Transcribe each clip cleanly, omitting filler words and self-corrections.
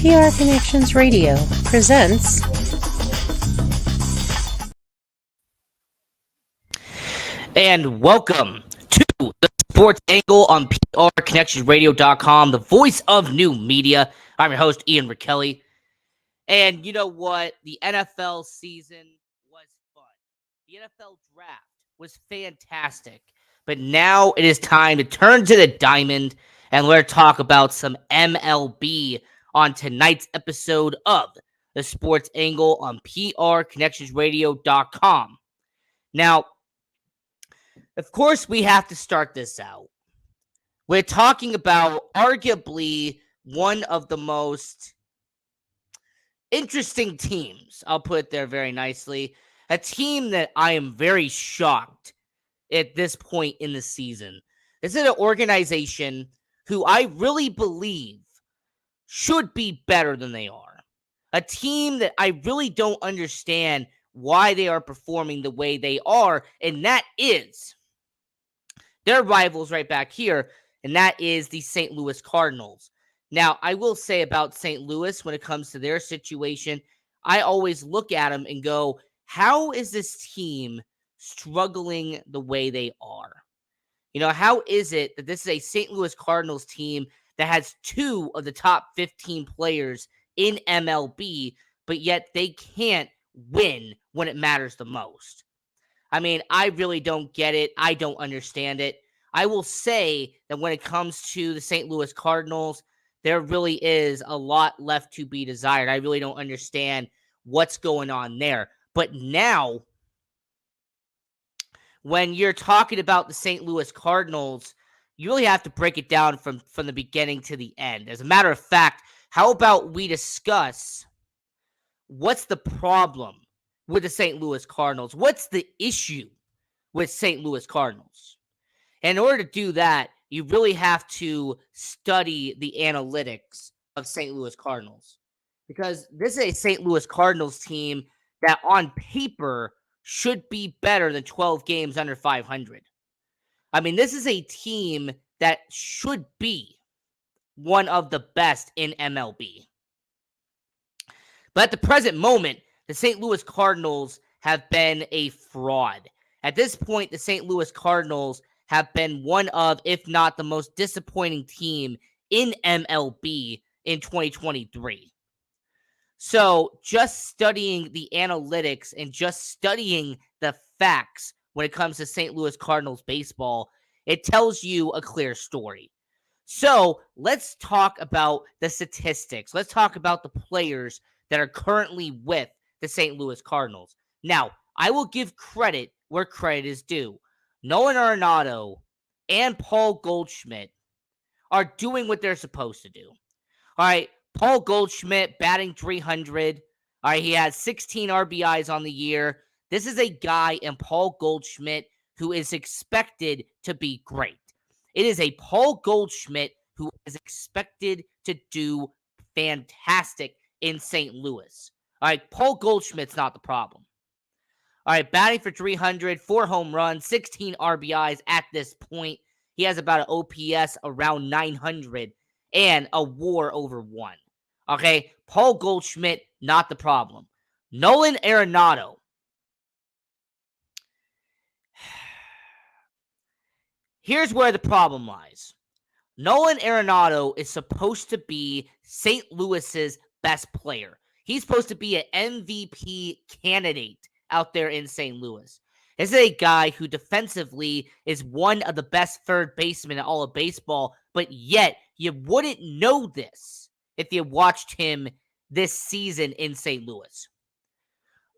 PR Connections Radio presents And welcome to the Sports Angle on PRConnectionsRadio.com, the voice of new media. I'm your host, Ian Rakelli. And you know what? The NFL season was fun. The NFL draft was fantastic. But now it is time to turn to the diamond and let's talk about some MLB on tonight's episode of the Sports Angle on PRConnectionsRadio.com. Now, of course, we have to start this out. We're talking about arguably one of the most interesting teams. I'll put it there very nicely. A team that I am very shocked at this point in the season. This is an organization who I really believe should be better than they are. A team that I really don't understand why they are performing the way they are, and that is their rivals right back here, and that is the St. Louis Cardinals. Now, I will say about St. Louis when it comes to their situation, I always look at them and go, how is this team struggling the way they are? You know, how is it that this is a St. Louis Cardinals team that has two of the top 15 players in MLB, but yet they can't win when it matters the most? I mean, I really don't get it. I don't understand it. I will say that when it comes to the St. Louis Cardinals, there really is a lot left to be desired. I really don't understand what's going on there. But now, when you're talking about the St. Louis Cardinals, you really have to break it down from the beginning to the end. As a matter of fact, how about we discuss what's the problem with the St. Louis Cardinals? What's the issue with St. Louis Cardinals? And in order to do that, you really have to study the analytics of St. Louis Cardinals. Because this is a St. Louis Cardinals team that on paper should be better than 12 games under 500. I mean, this is a team that should be one of the best in MLB. But at the present moment, the St. Louis Cardinals have been a fraud. At this point, the St. Louis Cardinals have been one of, if not the most disappointing team in MLB in 2023. So just studying the analytics and just studying the facts when it comes to St. Louis Cardinals baseball, it tells you a clear story. So let's talk about the statistics. Let's talk about the players that are currently with the St. Louis Cardinals. Now, I will give credit where credit is due. Nolan Arenado and Paul Goldschmidt are doing what they're supposed to do. All right, Paul Goldschmidt batting 300. All right, he has 16 RBIs on the year. This is a guy in Paul Goldschmidt who is expected to be great. It is a Paul Goldschmidt who is expected to do fantastic in St. Louis. All right, Paul Goldschmidt's not the problem. All right, batting for 300, 4 home runs, 16 RBIs at this point. He has about an OPS around 900 and a WAR over 1. Okay, Paul Goldschmidt, not the problem. Nolan Arenado. Here's where the problem lies. Nolan Arenado is supposed to be St. Louis's best player. He's supposed to be an MVP candidate out there in St. Louis. This is a guy who defensively is one of the best third basemen in all of baseball, but yet you wouldn't know this if you watched him this season in St. Louis.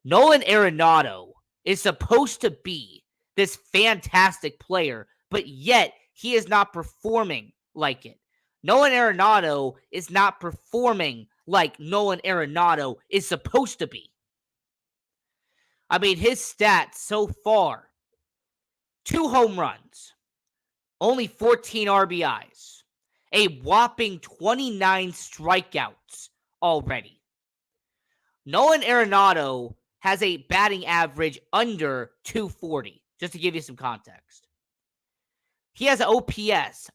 Nolan Arenado is supposed to be this fantastic player, but yet he is not performing like it. Nolan Arenado is not performing like Nolan Arenado is supposed to be. I mean, his stats so far, 2 home runs, only 14 RBIs, a whopping 29 strikeouts already. Nolan Arenado has a batting average under 240, just to give you some context. He has an OPS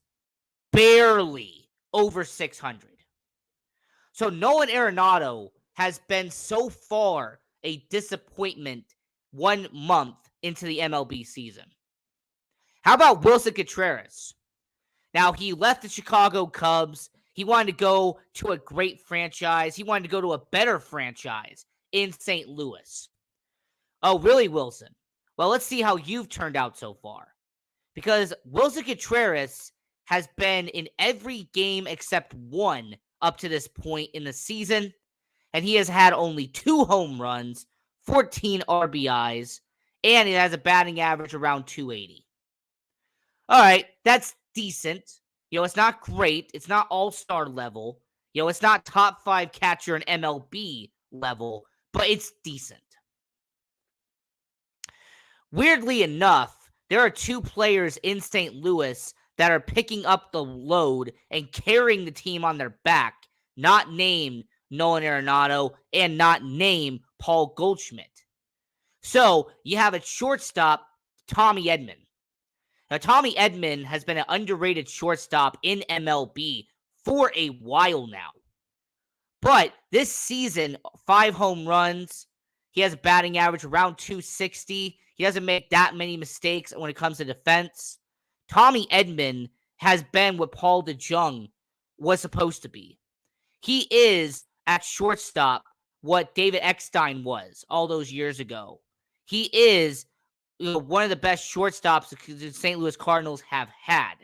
barely over 600. So Nolan Arenado has been so far a disappointment 1 month into the MLB season. How about Wilson Contreras? Now, he left the Chicago Cubs. He wanted to go to a great franchise. He wanted to go to a better franchise in St. Louis. Oh, really, Wilson? Well, let's see how you've turned out so far. Because Wilson Contreras has been in every game except one up to this point in the season, and he has had only 2 home runs, 14 RBIs, and he has a batting average around 280. All right, that's decent. It's not great. It's not all-star level. It's not top 5 catcher in MLB level, but it's decent. Weirdly enough, there are 2 players in St. Louis that are picking up the load and carrying the team on their back, not named Nolan Arenado and not named Paul Goldschmidt. So you have a shortstop, Tommy Edman. Now, Tommy Edman has been an underrated shortstop in MLB for a while now. But this season, 5 home runs. He has a batting average around 260. He doesn't make that many mistakes when it comes to defense. Tommy Edman has been what Paul DeJong was supposed to be. He is, at shortstop, what David Eckstein was all those years ago. He is one of the best shortstops the St. Louis Cardinals have had.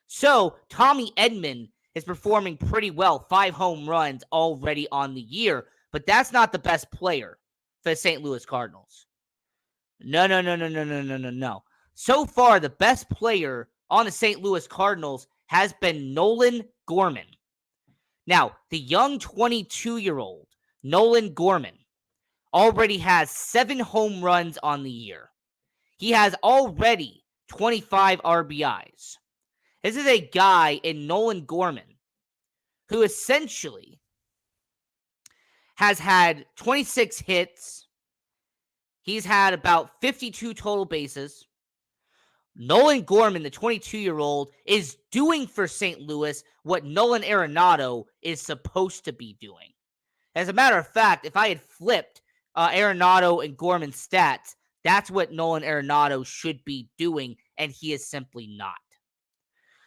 So, Tommy Edman is performing pretty well. 5 home runs already on the year. But that's not the best player for the St. Louis Cardinals. No. So far, the best player on the St. Louis Cardinals has been Nolan Gorman. Now, the young 22-year-old Nolan Gorman already has 7 home runs on the year. He has already 25 RBIs. This is a guy in Nolan Gorman who essentially has had 26 hits. He's had about 52 total bases. Nolan Gorman, the 22-year-old, is doing for St. Louis what Nolan Arenado is supposed to be doing. As a matter of fact, if I had flipped Arenado and Gorman's stats, that's what Nolan Arenado should be doing, and he is simply not.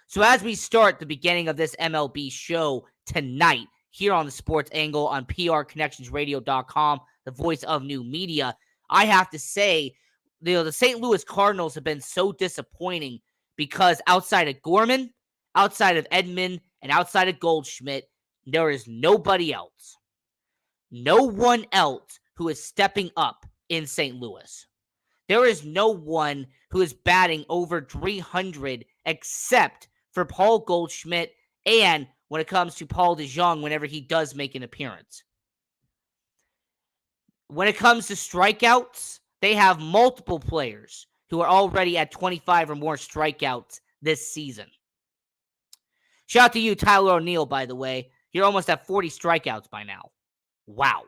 So as we start the beginning of this MLB show tonight, here on the Sports Angle on PRConnectionsRadio.com, the voice of new media, I have to say, the St. Louis Cardinals have been so disappointing because outside of Gorman, outside of Edman, and outside of Goldschmidt, there is nobody else. No one else who is stepping up in St. Louis. There is no one who is batting over 300 except for Paul Goldschmidt and when it comes to Paul DeJong whenever he does make an appearance. When it comes to strikeouts, they have multiple players who are already at 25 or more strikeouts this season. Shout out to you, Tyler O'Neill, by the way. You're almost at 40 strikeouts by now. Wow.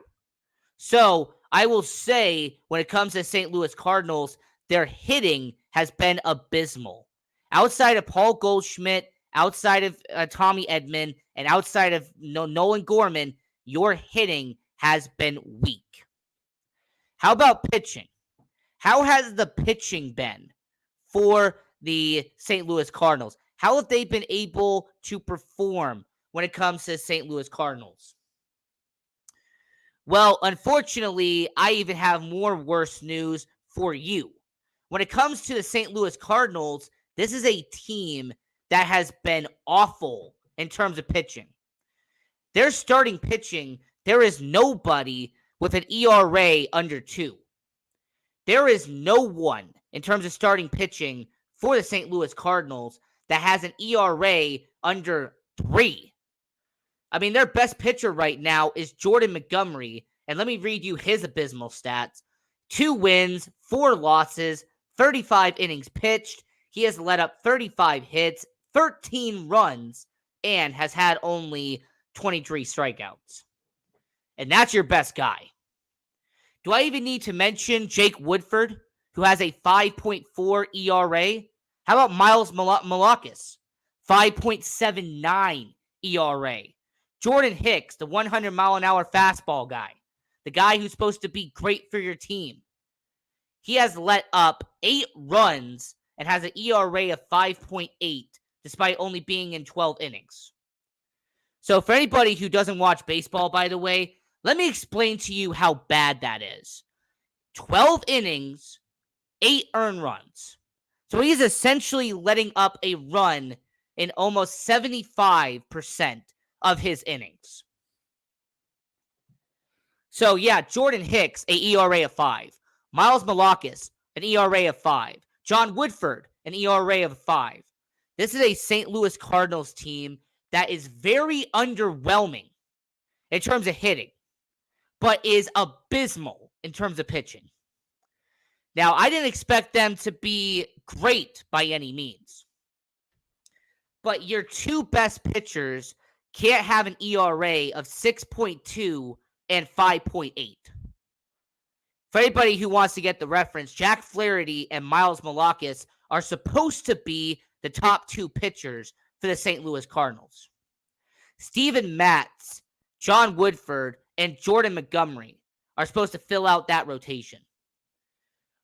So, I will say, when it comes to St. Louis Cardinals, their hitting has been abysmal. Outside of Paul Goldschmidt, outside of Tommy Edman, and outside of Nolan Gorman, your hitting has been weak. How about pitching? How has the pitching been for the St. Louis Cardinals? How have they been able to perform when it comes to St. Louis Cardinals? Well, unfortunately, I even have more worse news for you. When it comes to the St. Louis Cardinals, this is a team that has been awful in terms of pitching. Their starting pitching, there is nobody with an ERA under 2. There is no one in terms of starting pitching for the St. Louis Cardinals that has an ERA under 3. I mean, their best pitcher right now is Jordan Montgomery, and let me read you his abysmal stats. 2 wins, 4 losses, 35 innings pitched. He has let up 35 hits, 13 runs, and has had only 23 strikeouts. And that's your best guy. Do I even need to mention Jake Woodford, who has a 5.4 ERA? How about Miles Malakis? 5.79 ERA. Jordan Hicks, the 100-mile-an-hour fastball guy, the guy who's supposed to be great for your team, he has let up 8 runs and has an ERA of 5.8 despite only being in 12 innings. So for anybody who doesn't watch baseball, by the way, let me explain to you how bad that is. 12 innings, 8 earned runs. So he's essentially letting up a run in almost 75% of his innings. So yeah, Jordan Hicks, an ERA of 5. Miles Malakis, an ERA of 5. John Woodford, an ERA of 5. This is a St. Louis Cardinals team that is very underwhelming in terms of hitting, but is abysmal in terms of pitching. Now, I didn't expect them to be great by any means, but your 2 best pitchers can't have an ERA of 6.2 and 5.8. For anybody who wants to get the reference, Jack Flaherty and Miles Malakis are supposed to be the top 2 pitchers for the St. Louis Cardinals. Steven Matz, John Woodford, and Jordan Montgomery are supposed to fill out that rotation.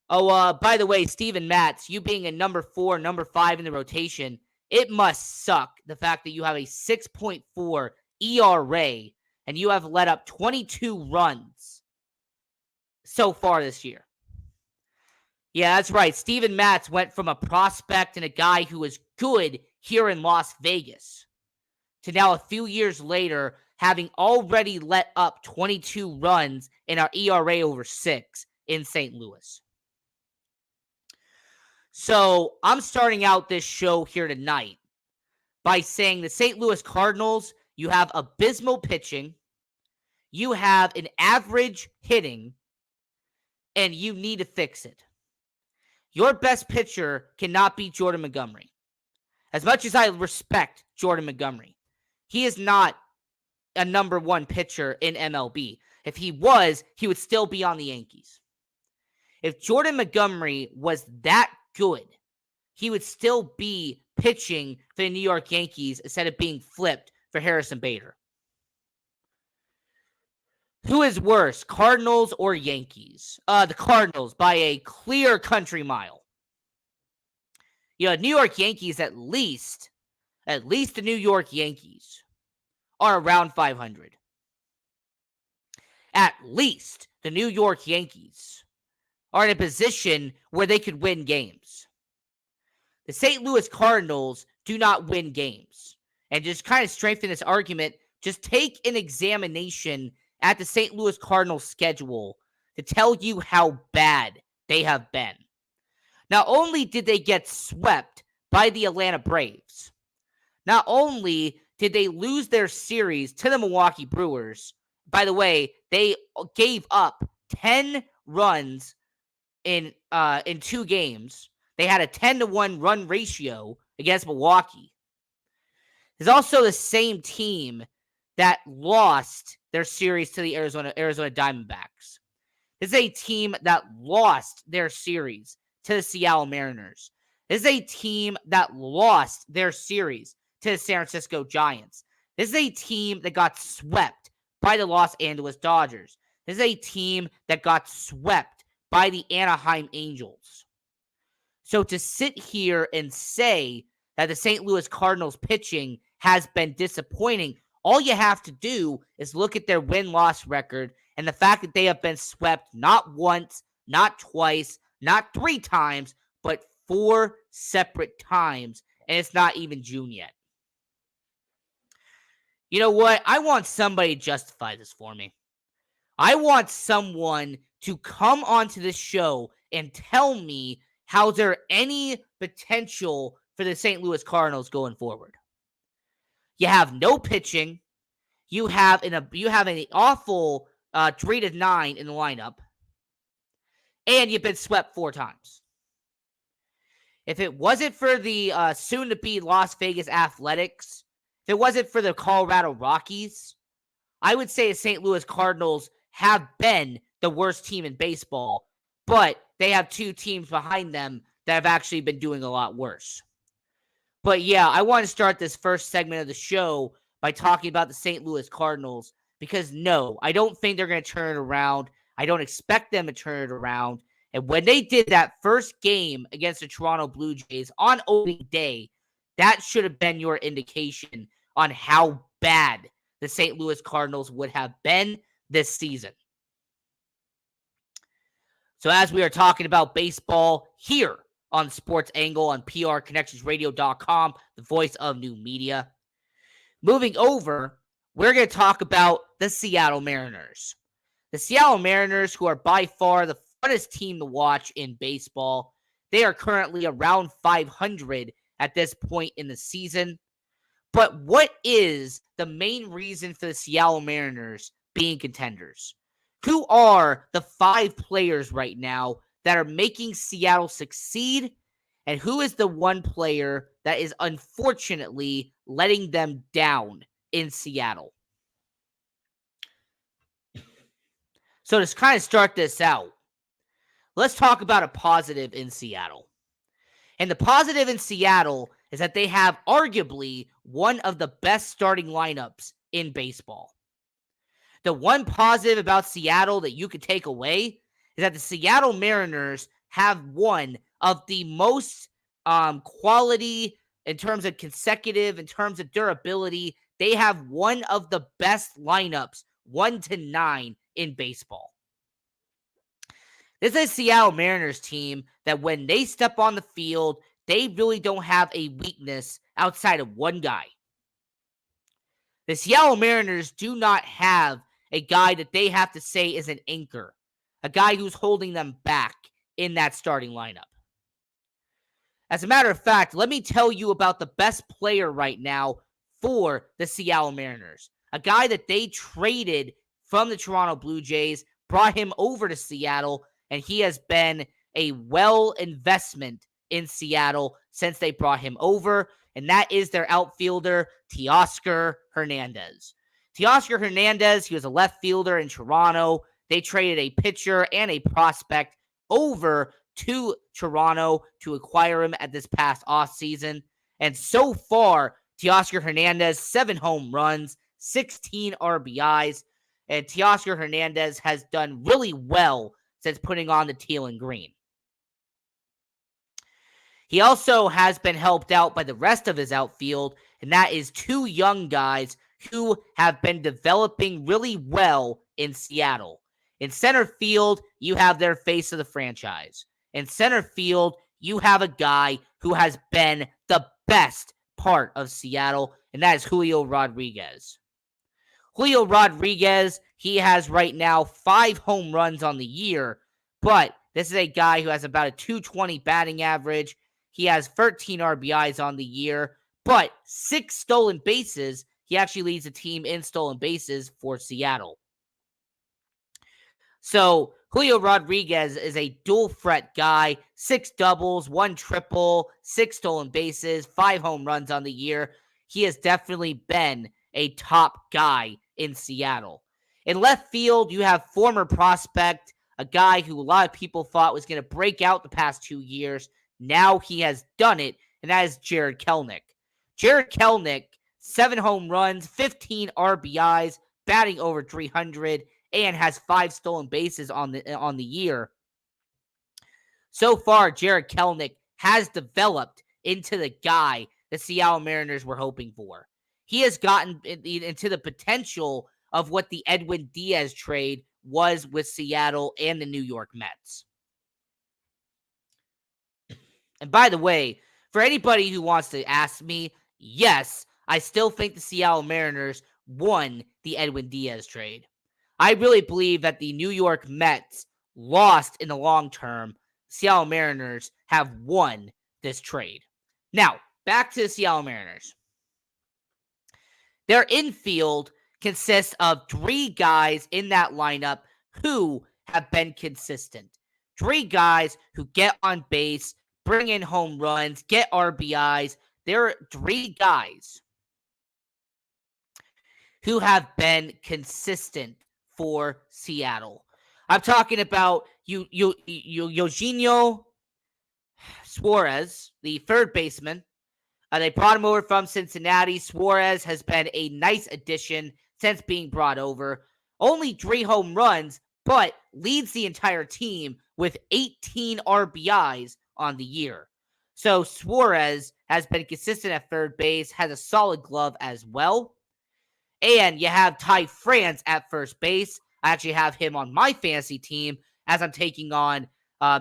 Oh, by the way, Steven Matz, you being a number 4, number 5 in the rotation, it must suck the fact that you have a 6.4 ERA and you have let up 22 runs so far this year. Yeah, that's right. Steven Matz went from a prospect and a guy who was good here in Las Vegas to now a few years later having already let up 22 runs in our ERA over 6 in St. Louis. So I'm starting out this show here tonight by saying the St. Louis Cardinals, you have abysmal pitching, you have an average hitting, and you need to fix it. Your best pitcher cannot be Jordan Montgomery. As much as I respect Jordan Montgomery, he is not a number 1 pitcher in MLB. If he was, he would still be on the Yankees. If Jordan Montgomery was that good, he would still be pitching for the New York Yankees instead of being flipped for Harrison Bader. Who is worse, Cardinals or Yankees? The Cardinals by a clear country mile. You know, New York Yankees at least the New York Yankees are around 500. At least the New York Yankees are in a position where they could win games. The St. Louis Cardinals do not win games. And just kind of strengthen this argument, just take an examination at the St. Louis Cardinals schedule to tell you how bad they have been. Not only did they get swept by the Atlanta Braves, not only did they lose their series to the Milwaukee Brewers, by the way, they gave up 10 runs in 2 games. They had a 10-1 run ratio against Milwaukee. It's also the same team that lost their series to the Arizona Diamondbacks. This is a team that lost their series to the Seattle Mariners. This is a team that lost their series to the San Francisco Giants. This is a team that got swept by the Los Angeles Dodgers. This is a team that got swept by the Anaheim Angels. So to sit here and say that the St. Louis Cardinals pitching has been disappointing, all you have to do is look at their win-loss record and the fact that they have been swept not once, not twice, not 3 times, but 4 separate times, and it's not even June yet. You know what? I want somebody to justify this for me. I want someone to come onto this show and tell me how there any potential for the St. Louis Cardinals going forward. You have no pitching. You have an awful 3-9 in the lineup, and you've been swept 4 times. If it wasn't for the soon-to-be Las Vegas Athletics, if it wasn't for the Colorado Rockies, I would say the St. Louis Cardinals have been the worst team in baseball, but they have 2 teams behind them that have actually been doing a lot worse. But yeah, I want to start this first segment of the show by talking about the St. Louis Cardinals because no, I don't think they're going to turn it around. I don't expect them to turn it around. And when they did that first game against the Toronto Blue Jays on opening day, that should have been your indication on how bad the St. Louis Cardinals would have been this season. So as we are talking about baseball here on Sports Angle on prconnectionsradio.com, the voice of new media, moving over, we're going to talk about the Seattle Mariners. The Seattle Mariners, who are by far the funnest team to watch in baseball, they are currently around 500 at this point in the season. But what is the main reason for the Seattle Mariners being contenders? Who are the 5 players right now that are making Seattle succeed? And who is the one player that is unfortunately letting them down in Seattle? So to kind of start this out, let's talk about a positive in Seattle. And the positive in Seattle is that they have arguably one of the best starting lineups in baseball. The one positive about Seattle that you could take away is that the Seattle Mariners have one of the most quality in terms of consecutive, in terms of durability. They have one of the best lineups, 1 to 9 in baseball. This is a Seattle Mariners team that when they step on the field, they really don't have a weakness outside of one guy. The Seattle Mariners do not have a guy that they have to say is an anchor, a guy who's holding them back in that starting lineup. As a matter of fact, let me tell you about the best player right now for the Seattle Mariners, a guy that they traded from the Toronto Blue Jays, brought him over to Seattle, and he has been a well investment in Seattle since they brought him over, and that is their outfielder, Teoscar Hernandez. Teoscar Hernandez, he was a left fielder in Toronto. They traded a pitcher and a prospect over to Toronto to acquire him at this past offseason. And so far, Teoscar Hernandez, 7 home runs, 16 RBIs, and Teoscar Hernandez has done really well since putting on the teal and green. He also has been helped out by the rest of his outfield, and that is 2 young guys who have been developing really well in Seattle. In center field, you have their face of the franchise. In center field, you have a guy who has been the best part of Seattle, and that is Julio Rodriguez. Julio Rodriguez, he has right now 5 home runs on the year, but this is a guy who has about a .220 batting average. He has 13 RBIs on the year, but 6 stolen bases. He actually leads the team in stolen bases for Seattle. So Julio Rodriguez is a dual threat guy, 6 doubles, 1 triple, 6 stolen bases, 5 home runs on the year. He has definitely been a top guy in Seattle. In left field, you have former prospect, a guy who a lot of people thought was going to break out the past 2 years. Now he has done it, and that is Jarred Kelenic. Jarred Kelenic, 7 home runs, 15 RBIs, batting over 300, and has 5 stolen bases on the year. So far, Jarred Kelenic has developed into the guy the Seattle Mariners were hoping for. He has gotten into the potential of what the Edwin Diaz trade was with Seattle and the New York Mets. And by the way, for anybody who wants to ask me, yes, I still think the Seattle Mariners won the Edwin Diaz trade. I really believe that the New York Mets lost in the long term. Seattle Mariners have won this trade. Now, back to the Seattle Mariners. Their infield consists of 3 guys in that lineup who have been consistent. 3 guys who get on base, bring in home runs, get RBIs. There are 3 guys who have been consistent for Seattle. I'm talking about Eugenio Suarez, the third baseman. They brought him over from Cincinnati. Suarez has been a nice addition since being brought over. Only 3 home runs, but leads the entire team with 18 RBIs on the year. So Suarez has been consistent at third base, has a solid glove as well. And you have Ty France at first base. I actually have him on my fantasy team as I'm taking on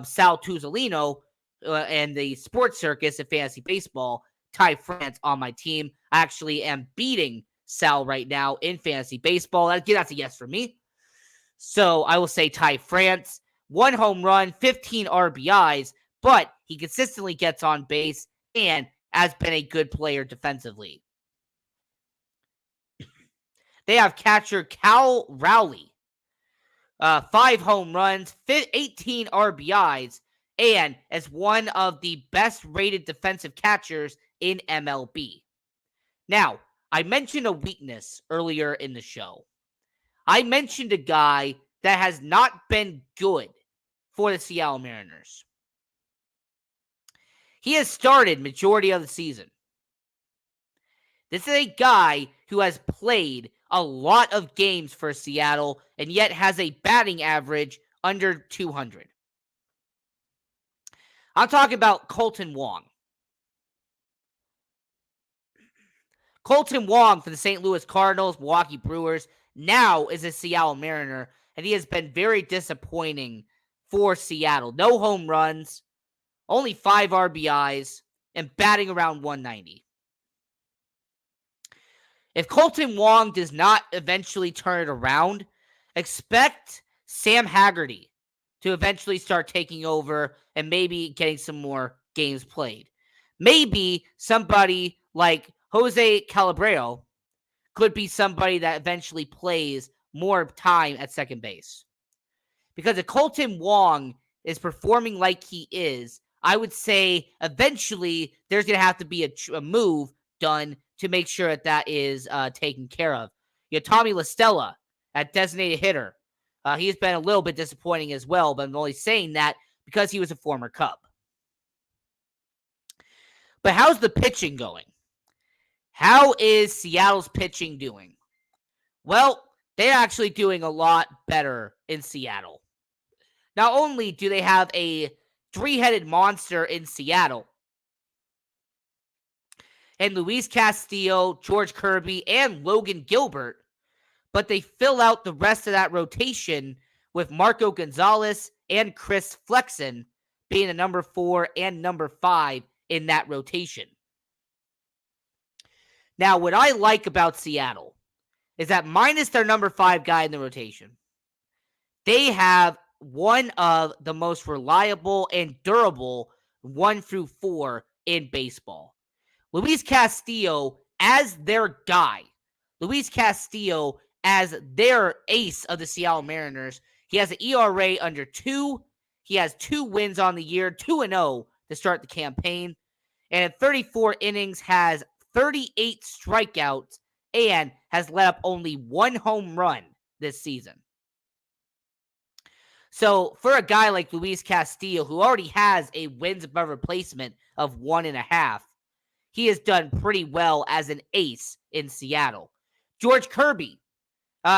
Sal Tuzolino and the Sports Circus of fantasy baseball. Ty France on my team. I actually am beating Sal right now in fantasy baseball. That's a yes for me. So I will say Ty France. 1 home run, 15 RBIs, but he consistently gets on base and has been a good player defensively. They have catcher Cal Rowley. 5 home runs, 18 RBIs, and as one of the best rated defensive catchers in MLB. Now, I mentioned a weakness earlier in the show. I mentioned a guy that has not been good for the Seattle Mariners. He has started majority of the season. This is a guy who has played a lot of games for Seattle and yet has a batting average under 200. I'm talking about Colton Wong. Colton Wong for the St. Louis Cardinals, Milwaukee Brewers, now is a Seattle Mariner, and he has been very disappointing for Seattle. No home runs, only 5 RBIs, and batting around 190. If Colton Wong does not eventually turn it around, expect Sam Haggerty to eventually start taking over and maybe getting some more games played. Maybe somebody like Jose Calabreo could be somebody that eventually plays more time at second base. Because if Colton Wong is performing like he is, I would say eventually there's going to have to be a move done to make sure that is taken care of. You have Tommy La Stella at designated hitter. He has been a little bit disappointing as well, but I'm only saying that because he was a former Cub. But how's the pitching going? How is Seattle's pitching doing? Well, they're actually doing a lot better in Seattle. Not only do they have a 3-headed monster in Seattle, and Luis Castillo, George Kirby, and Logan Gilbert, but they fill out the rest of that rotation with Marco Gonzalez and Chris Flexen being the number 4 and number 5 in that rotation. Now, what I like about Seattle is that minus their number 5 guy in the rotation, they have one of the most reliable and durable 1 through 4 in baseball. Luis Castillo as their guy. Luis Castillo as their ace of the Seattle Mariners. He has an ERA under 2. He has 2 wins on the year, 2-0 to start the campaign. And in 34 innings has 38 strikeouts and has let up only 1 home run this season. So for a guy like Luis Castillo, who already has a wins above replacement of 1.5, he has done pretty well as an ace in Seattle. George Kirby,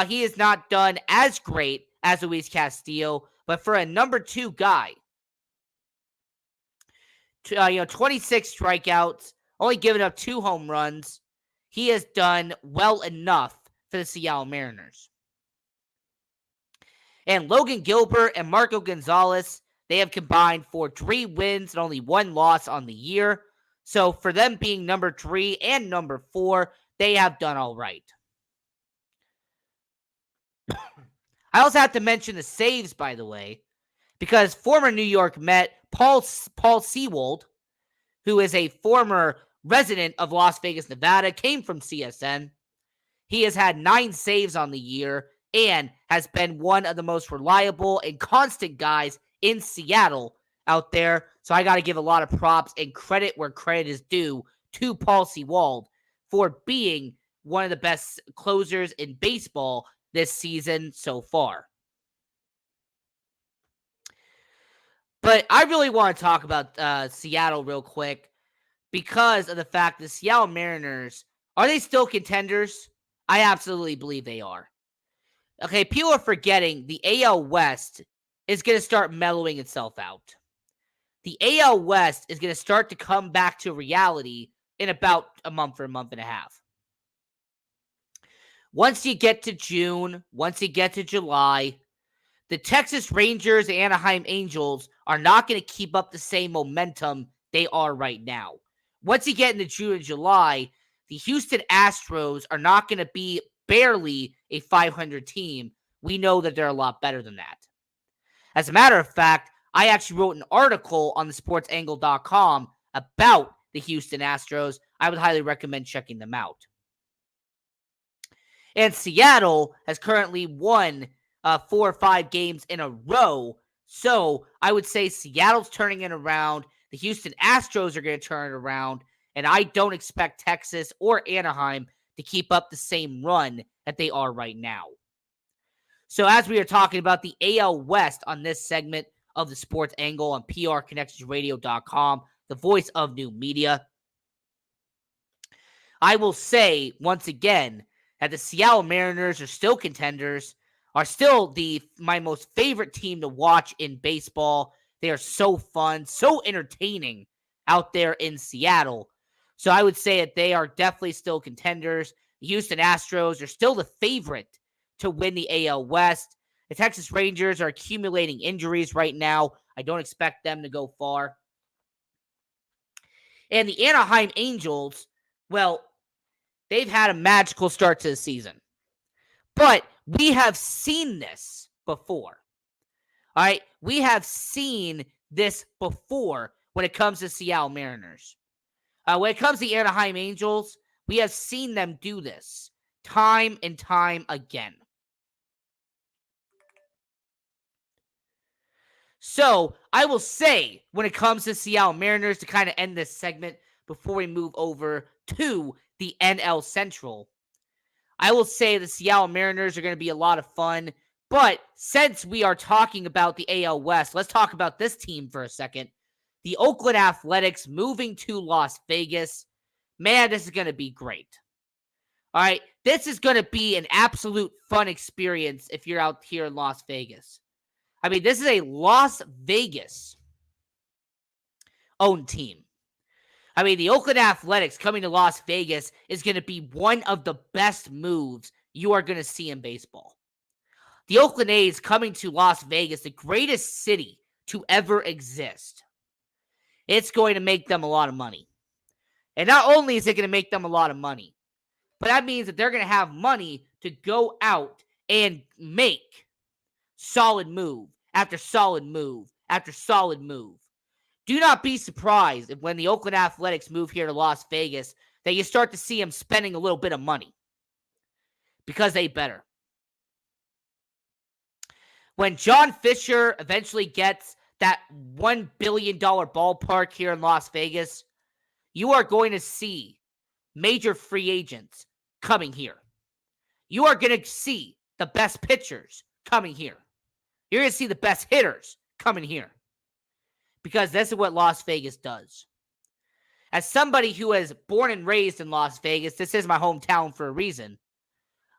he has not done as great as Luis Castillo, but for a number 2 guy, 26 strikeouts, only giving up 2 home runs, he has done well enough for the Seattle Mariners. And Logan Gilbert and Marco Gonzalez, they have combined for 3 wins and only 1 loss on the year. So for them being number 3 and number 4, they have done all right. I also have to mention the saves, by the way, because former New York Met Paul Sewald, who is a former resident of Las Vegas, Nevada, came from CSN. He has had 9 saves on the year and has been one of the most reliable and constant guys in Seattle out there. So I got to give a lot of props and credit where credit is due to Paul Sewald for being one of the best closers in baseball this season so far. But I really want to talk about Seattle real quick. because of the fact the Seattle Mariners, are they still contenders? I absolutely believe they are. Okay, people are forgetting the AL West is going to start mellowing itself out. The AL West is going to start to come back to reality in about a month or a month and a half. Once you get to June, once you get to July, the Texas Rangers and Anaheim Angels are not going to keep up the same momentum they are right now. Once you get into June and July, the Houston Astros are not going to be barely a 500 team. We know that they're a lot better than that. As a matter of fact, I actually wrote an article on thesportsangle.com about the Houston Astros. I would highly recommend checking them out. And Seattle has currently won 4 or 5 games in a row. So I would say Seattle's turning it around. The Houston Astros are going to turn it around. And I don't expect Texas or Anaheim to keep up the same run that they are right now. So as we are talking about the AL West on this segment of the Sports Angle on prconnectionsradio.com, the voice of new media, I will say once again that the Seattle Mariners are still contenders, are still my most favorite team to watch in baseball. They are so fun, so entertaining out there in Seattle. So I would say that they are definitely still contenders. The Houston Astros are still the favorite to win the AL West. The Texas Rangers are accumulating injuries right now. I don't expect them to go far. And the Anaheim Angels, well, they've had a magical start to the season. But we have seen this before. All right? We have seen this before when it comes to Seattle Mariners. When it comes to the Anaheim Angels, we have seen them do this time and time again. So, I will say, when it comes to Seattle Mariners, to kind of end this segment before we move over to the NL Central, I will say the Seattle Mariners are going to be a lot of fun. But since we are talking about the AL West, let's talk about this team for a second. The Oakland Athletics moving to Las Vegas. Man, this is going to be great. All right, this is going to be an absolute fun experience if you're out here in Las Vegas. I mean, this is a Las Vegas owned team. I mean, the Oakland Athletics coming to Las Vegas is going to be one of the best moves you are going to see in baseball. The Oakland A's coming to Las Vegas, the greatest city to ever exist. It's going to make them a lot of money. And not only is it going to make them a lot of money, but that means that they're going to have money to go out and make solid move after solid move after solid move. Do not be surprised if when the Oakland Athletics move here to Las Vegas that you start to see them spending a little bit of money. Because they better. When John Fisher eventually gets that $1 billion ballpark here in Las Vegas, you are going to see major free agents coming here. You are going to see the best pitchers coming here. You're going to see the best hitters coming here. Because this is what Las Vegas does. As somebody who is born and raised in Las Vegas, this is my hometown for a reason.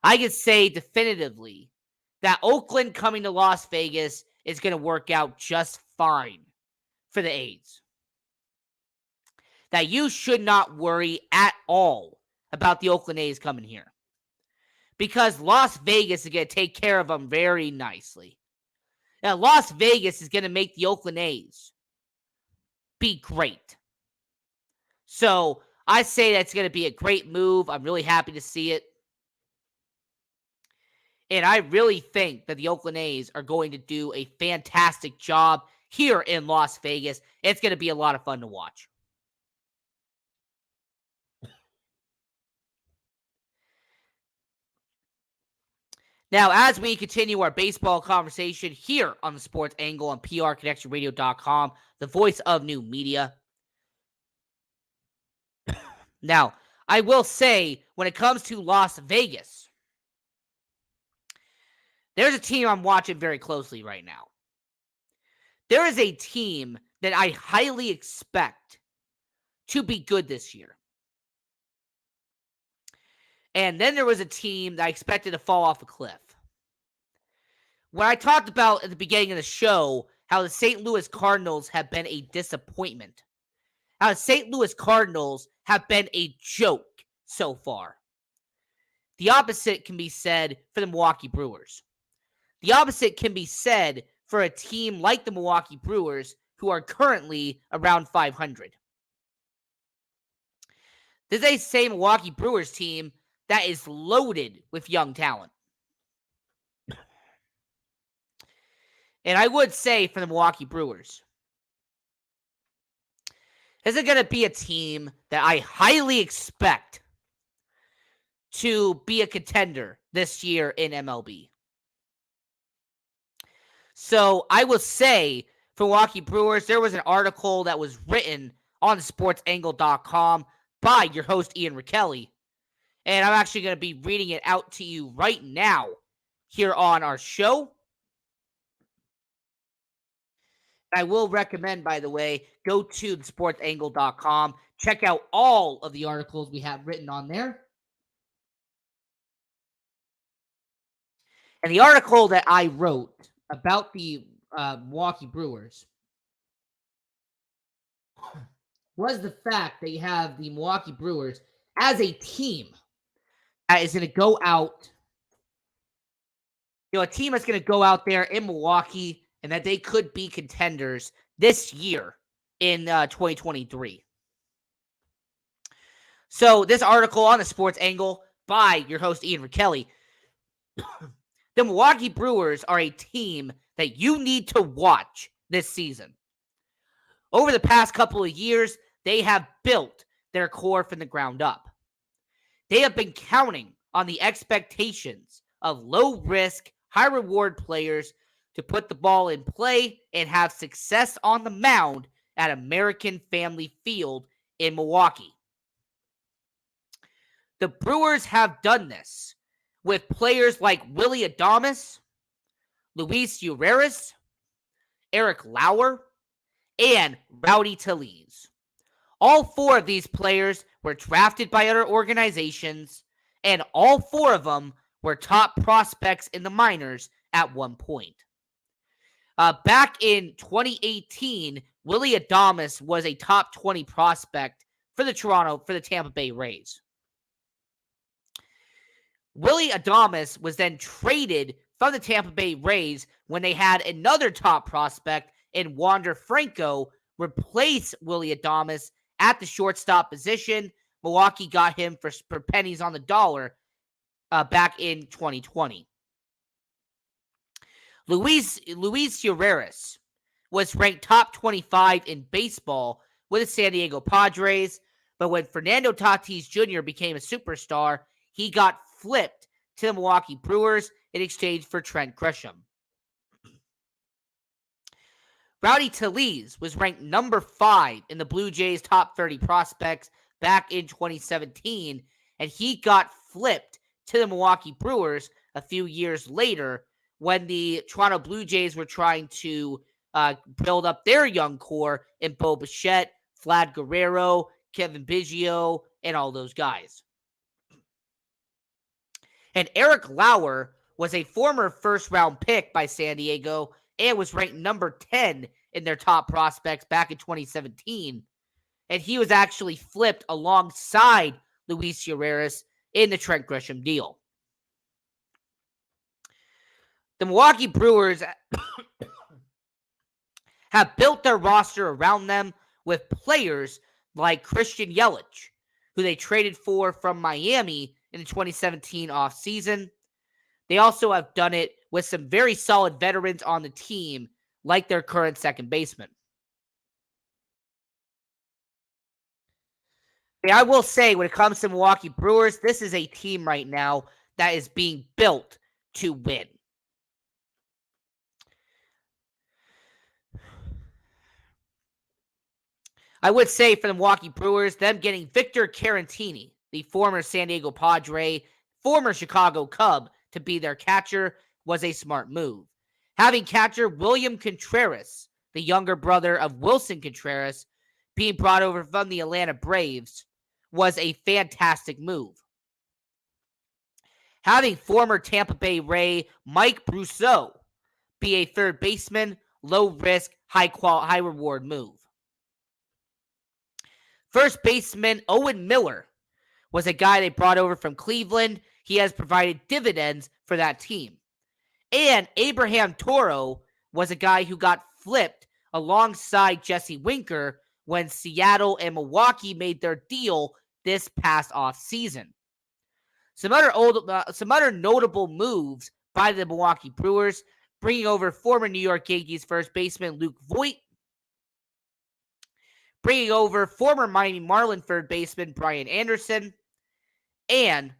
I can say definitively that Oakland coming to Las Vegas is going to work out just fine for the A's. That you should not worry at all about the Oakland A's coming here. Because Las Vegas is going to take care of them very nicely. Now, Las Vegas is going to make the Oakland A's be great. So, I say that's going to be a great move. I'm really happy to see it. And I really think that the Oakland A's are going to do a fantastic job here in Las Vegas. It's going to be a lot of fun to watch. Now, as we continue our baseball conversation here on the Sports Angle on prconnectionradio.com, the voice of new media. Now, I will say, when it comes to Las Vegas, there's a team I'm watching very closely right now. There is a team that I highly expect to be good this year. And then there was a team that I expected to fall off a cliff. When I talked about at the beginning of the show how the St. Louis Cardinals have been a disappointment, how the St. Louis Cardinals have been a joke so far. The opposite can be said for the Milwaukee Brewers. The opposite can be said for a team like the Milwaukee Brewers, who are currently around 500. This is a same Milwaukee Brewers team that is loaded with young talent. And I would say for the Milwaukee Brewers, this is going to be a team that I highly expect to be a contender this year in MLB. So I will say for Milwaukee Brewers, there was an article that was written on sportsangle.com by your host, Ian Rickelli. And I'm actually going to be reading it out to you right now here on our show. I will recommend, by the way, go to sportsangle.com. Check out all of the articles we have written on there. And the article that I wrote about the Milwaukee Brewers was the fact that you have the Milwaukee Brewers as a team that is going to go out, a team that's going to go out there in Milwaukee and that they could be contenders this year in 2023. So this article on the Sports Angle by your host, Ian Rickelli, the Milwaukee Brewers are a team that you need to watch this season. Over the past couple of years, they have built their core from the ground up. They have been counting on the expectations of low-risk, high-reward players to put the ball in play and have success on the mound at American Family Field in Milwaukee. The Brewers have done this with players like Willy Adames, Luis Urias, Eric Lauer, and Rowdy Tellez. All four of these players were drafted by other organizations, and all four of them were top prospects in the minors at one point. Back in 2018, Willy Adames was a top 20 prospect for the Tampa Bay Rays. Willy Adames was then traded from the Tampa Bay Rays when they had another top prospect in Wander Franco replace Willy Adames at the shortstop position. Milwaukee got him for pennies on the dollar back in 2020. Luis Urias was ranked top 25 in baseball with the San Diego Padres, but when Fernando Tatis Jr. became a superstar, he got flipped to the Milwaukee Brewers in exchange for Trent Grisham. Rowdy Tellez was ranked number 5 in the Blue Jays' top 30 prospects back in 2017, and he got flipped to the Milwaukee Brewers a few years later when the Toronto Blue Jays were trying to build up their young core in Bo Bichette, Vlad Guerrero, Kevin Biggio, and all those guys. And Eric Lauer was a former first-round pick by San Diego and was ranked number 10 in their top prospects back in 2017. And he was actually flipped alongside Luis Urias in the Trent Grisham deal. The Milwaukee Brewers have built their roster around them with players like Christian Yelich, who they traded for from Miami in the 2017 offseason. They also have done it with some very solid veterans on the team, like their current second baseman. I will say, when it comes to Milwaukee Brewers, this is a team right now that is being built to win. I would say for the Milwaukee Brewers, them getting Victor Caratini, the former San Diego Padre, former Chicago Cub, to be their catcher was a smart move. Having catcher William Contreras, the younger brother of Wilson Contreras, being brought over from the Atlanta Braves was a fantastic move. Having former Tampa Bay Ray Mike Brousseau be a third baseman, low risk, high reward move. First baseman Owen Miller was a guy they brought over from Cleveland. He has provided dividends for that team. And Abraham Toro was a guy who got flipped alongside Jesse Winker when Seattle and Milwaukee made their deal this past offseason. Some other notable moves by the Milwaukee Brewers, bringing over former New York Yankees first baseman Luke Voit, bringing over former Miami Marlin third baseman Brian Anderson, and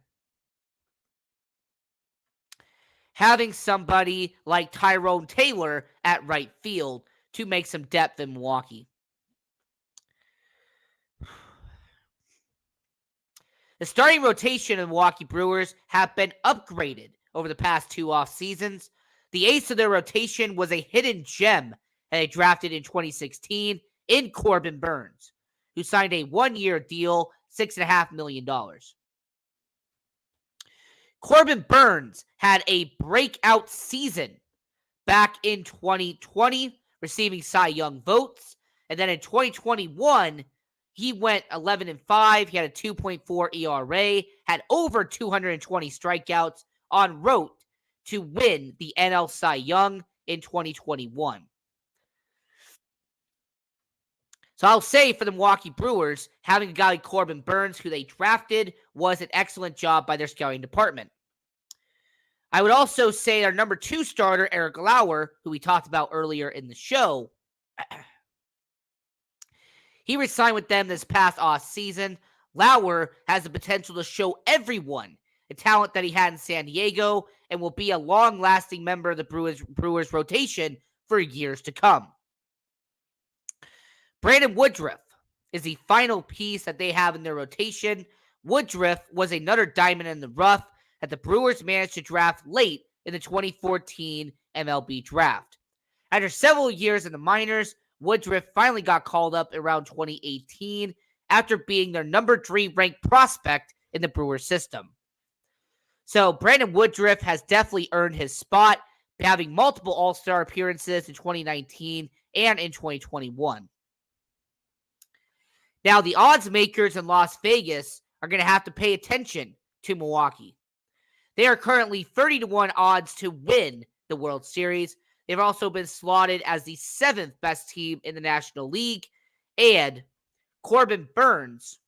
having somebody like Tyrone Taylor at right field to make some depth in Milwaukee. The starting rotation of the Milwaukee Brewers have been upgraded over the past 2 off seasons. The ace of their rotation was a hidden gem that they drafted in 2016 in Corbin Burnes, who signed a 1-year deal, $6.5 million. Corbin Burnes had a breakout season back in 2020, receiving Cy Young votes. And then in 2021, he went 11-5. He had a 2.4 ERA, had over 220 strikeouts, en route to win the NL Cy Young in 2021. So I'll say for the Milwaukee Brewers, having a guy like Corbin Burnes, who they drafted, was an excellent job by their scouting department. I would also say our number 2 starter, Eric Lauer, who we talked about earlier in the show, he re-signed with them this past off-season. Lauer has the potential to show everyone the talent that he had in San Diego and will be a long-lasting member of the Brewers rotation for years to come. Brandon Woodruff is the final piece that they have in their rotation. Woodruff was another diamond in the rough that the Brewers managed to draft late in the 2014 MLB draft. After several years in the minors, Woodruff finally got called up around 2018 after being their number 3 ranked prospect in the Brewers system. So Brandon Woodruff has definitely earned his spot, having multiple All-Star appearances in 2019 and in 2021. Now, the odds makers in Las Vegas are going to have to pay attention to Milwaukee. They are currently 30-1 odds to win the World Series. They've also been slotted as the 7th best team in the National League. And Corbin Burnes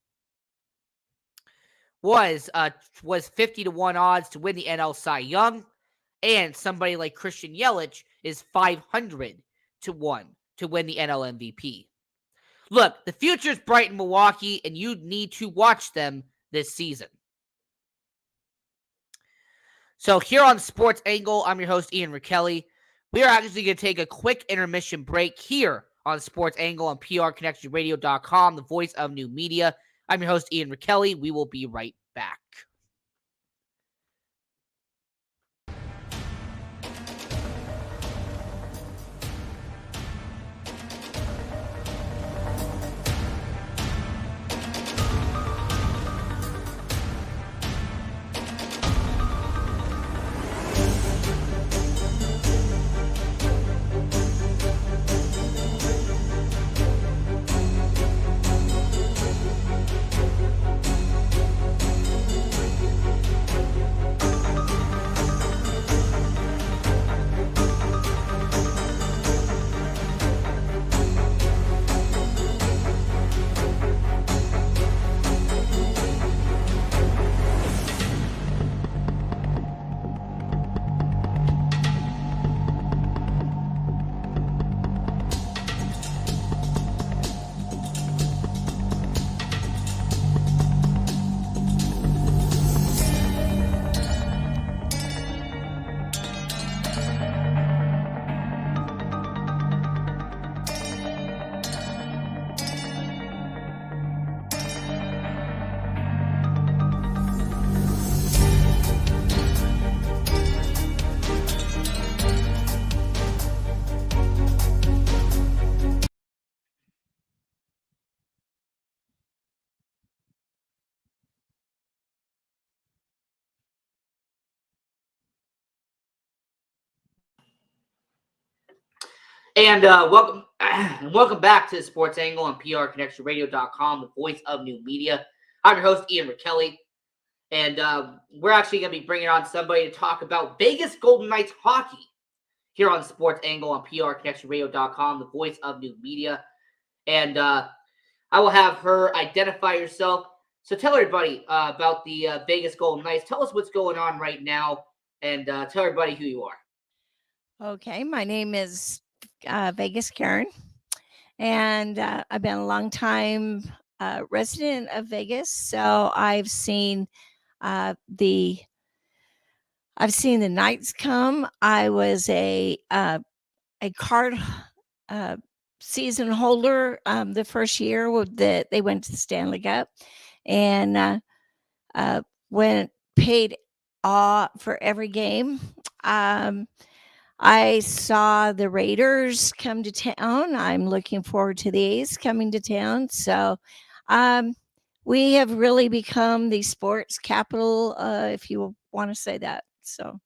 was 50-1 odds to win the NL Cy Young. And somebody like Christian Yelich is 500-1 to win the NL MVP. Look, the future's bright in Milwaukee, and you need to watch them this season. So here on Sports Angle, I'm your host, Ian Rickelli. We are actually going to take a quick intermission break here on Sports Angle on PRConnectionRadio.com, the voice of new media. I'm your host, Ian Rickelli. We will be right back. And welcome back to the Sports Angle on PRConnectionRadio.com, the voice of new media. I'm your host, Ian Rakelli, and we're actually going to be bringing on somebody to talk about Vegas Golden Knights hockey here on Sports Angle on PRConnectionRadio.com, the voice of new media. And I will have her identify herself. So tell everybody about the Vegas Golden Knights. Tell us what's going on right now, and tell everybody who you are. Okay, my name is Vegas Karen, and I've been a long time resident of Vegas. So I've seen the Knights come. I was a card season holder the first year that they went to the Stanley Cup, and went paid for every game. I saw the Raiders come to town. I'm looking forward to the A's coming to town. So, we have really become the sports capital, if you want to say that. So,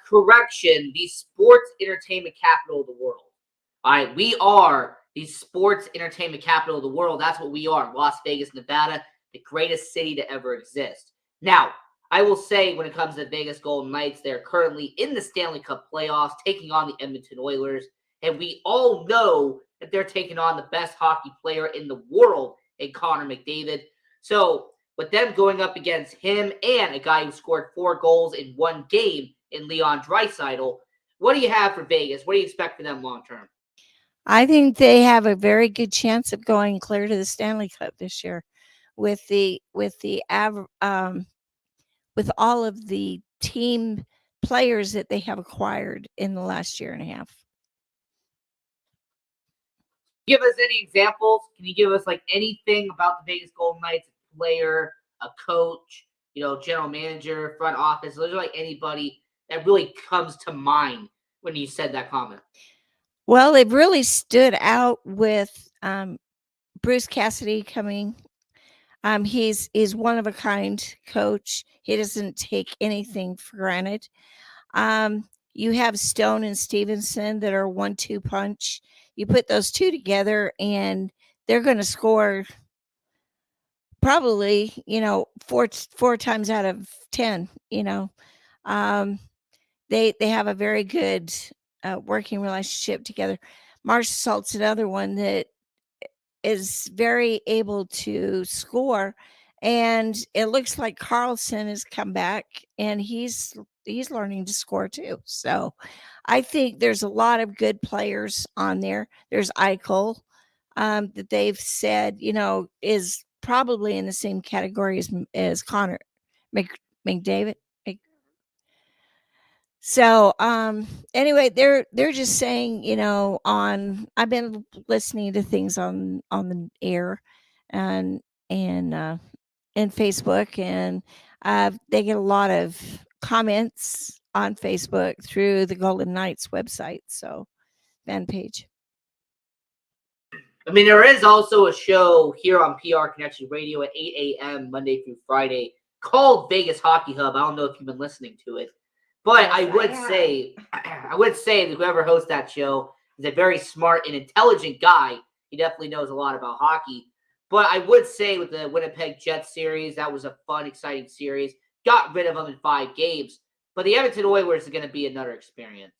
Correction, the sports entertainment capital of the world. All right, we are the sports entertainment capital of the world. That's what we are. Las Vegas, Nevada, the greatest city to ever exist. Now, I will say when it comes to Vegas Golden Knights, they're currently in the Stanley Cup playoffs, taking on the Edmonton Oilers. And we all know that they're taking on the best hockey player in the world in Connor McDavid. So with them going up against him and a guy who scored 4 goals in one game in Leon Draisaitl, what do you have for Vegas? What do you expect for them long term? I think they have a very good chance of going clear to the Stanley Cup this year, with with all of the team players that they have acquired in the last year and a half. Give us any examples? Can you give us like anything about the Vegas Golden Knights, a player, a coach, general manager, front office? Is there like anybody that really comes to mind when you said that comment? Well, it really stood out with Bruce Cassidy coming. He's one of a kind coach. He doesn't take anything for granted. You have Stone and Stevenson that are 1-2 punch. You put those two together, and they're going to score probably, four times out of 10. They have a very good working relationship together. Marsh Salt's another one that is very able to score, and it looks like Carlson has come back, and he's learning to score too. So I think there's a lot of good players on there. There's Eichel, that they've said, is probably in the same category as Connor McDavid. So anyway, they're just saying, I've been listening to things on the air and and Facebook, and they get a lot of comments on Facebook through the Golden Knights website, so fan page. I mean, there is also a show here on PR Connection Radio at 8 a.m. Monday through Friday called Vegas Hockey Hub. I don't know if you've been listening to it, but yes, I would say that whoever hosts that show is a very smart and intelligent guy. He definitely knows a lot about hockey. But I would say with the Winnipeg Jets series, that was a fun, exciting series. Got rid of them in 5 games. But the Edmonton Oilers are going to be another experience.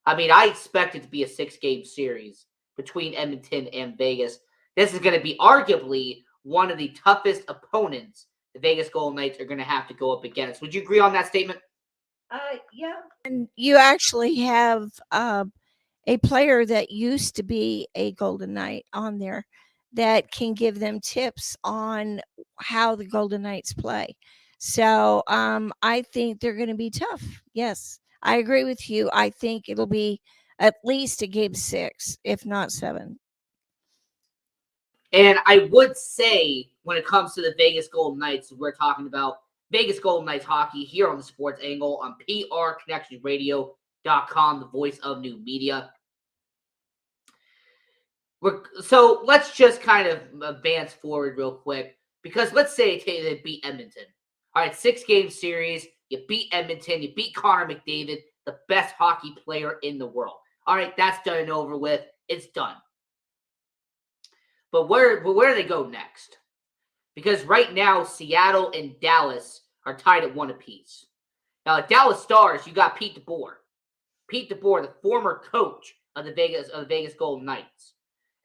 I mean, I expect it to be a 6-game series between Edmonton and Vegas. This is going to be arguably one of the toughest opponents the Vegas Golden Knights are going to have to go up against. Would you agree on that statement? Yeah. And you actually have a player that used to be a Golden Knight on there that can give them tips on how the Golden Knights play. So I think they're going to be tough. Yes, I agree with you. I think it'll be at least a game 6, if not 7. And I would say when it comes to the Vegas Golden Knights, we're talking about Vegas Golden Knights hockey here on the Sports Angle on PRConnectionRadio.com, the voice of new media. So let's just kind of advance forward real quick, because let's say they beat Edmonton. All right, 6-game series. You beat Edmonton. You beat Connor McDavid, the best hockey player in the world. All right, that's done and over with. It's done. But where do they go next? Because right now, Seattle and Dallas are tied at 1 apiece. Now, at Dallas Stars, you got Pete DeBoer. Pete DeBoer, the former coach of the Vegas Golden Knights.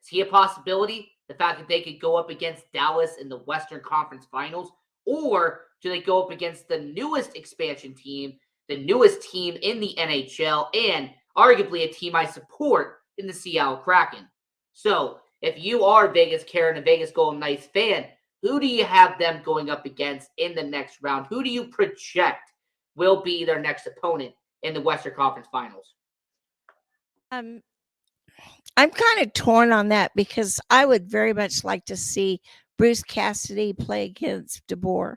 Is he a possibility? The fact that they could go up against Dallas in the Western Conference Finals? Or do they go up against the newest expansion team, the newest team in the NHL, and arguably a team I support in the Seattle Kraken? So, if you are Vegas Karen, a Vegas Golden Knights fan, who do you have them going up against in the next round? Who do you project will be their next opponent in the Western Conference Finals? I'm kind of torn on that because I would very much like to see Bruce Cassidy play against DeBoer,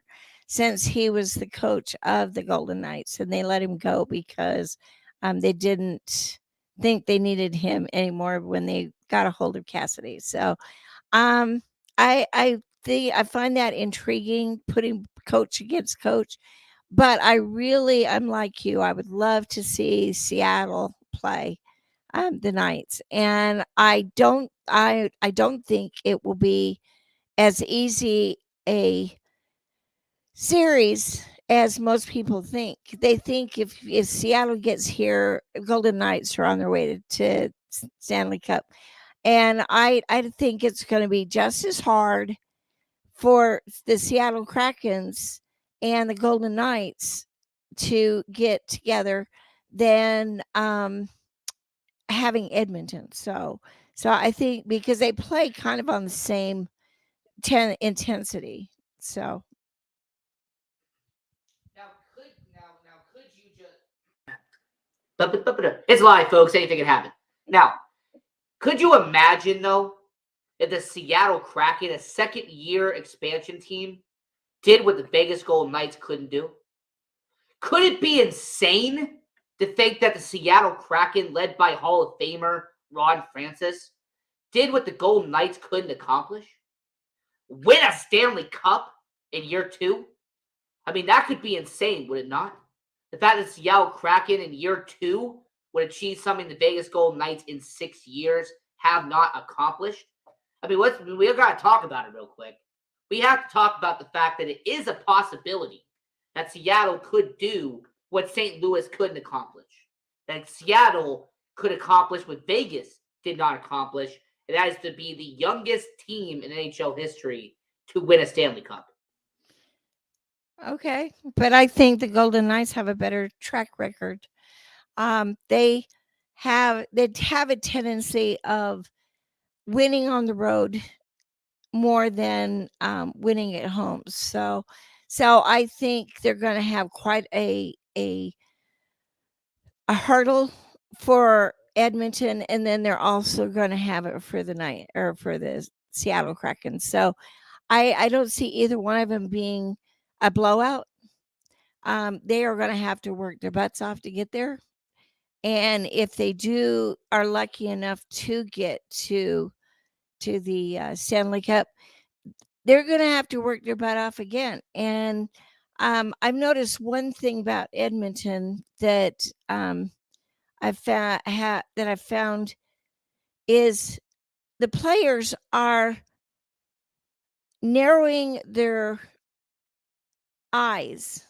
since he was the coach of the Golden Knights and they let him go because they didn't think they needed him anymore when they got a hold of Cassidy. So I find that intriguing, putting coach against coach. But I'm like you. I would love to see Seattle play the Knights, and I don't think it will be as easy a series as most people think. They think if Seattle gets here, Golden Knights are on their way to Stanley Cup, and I think it's going to be just as hard for the Seattle Krakens and the Golden Knights to get together than having Edmonton. So I think because they play kind of on the same intensity. So Now could you just? It's live, folks. Anything can happen. Now, could you imagine though if the Seattle Kraken, a second-year expansion team, did what the Vegas Golden Knights couldn't do? Could it be insane to think that the Seattle Kraken, led by Hall of Famer Ron Francis, did what the Golden Knights couldn't accomplish? Win a Stanley Cup in year 2? I mean, that could be insane, would it not? The fact that Seattle Kraken in year 2 would achieve something the Vegas Golden Knights in 6 years have not accomplished. I mean, we've got to talk about it real quick. We have to talk about the fact that it is a possibility that Seattle could do what St. Louis couldn't accomplish. That Seattle could accomplish what Vegas did not accomplish, and that is to be the youngest team in NHL history to win a Stanley Cup. Okay, but I think the Golden Knights have a better track record. They have a tendency of winning on the road more than winning at home. So I think they're going to have quite a hurdle for Edmonton, and then they're also going to have it for the Seattle Kraken. So I don't see either one of them being a blowout. They are going to have to work their butts off to get there. And if they are lucky enough to get to the Stanley Cup, they're going to have to work their butt off again. And I've noticed one thing about Edmonton that I've found is the players are narrowing their eyes,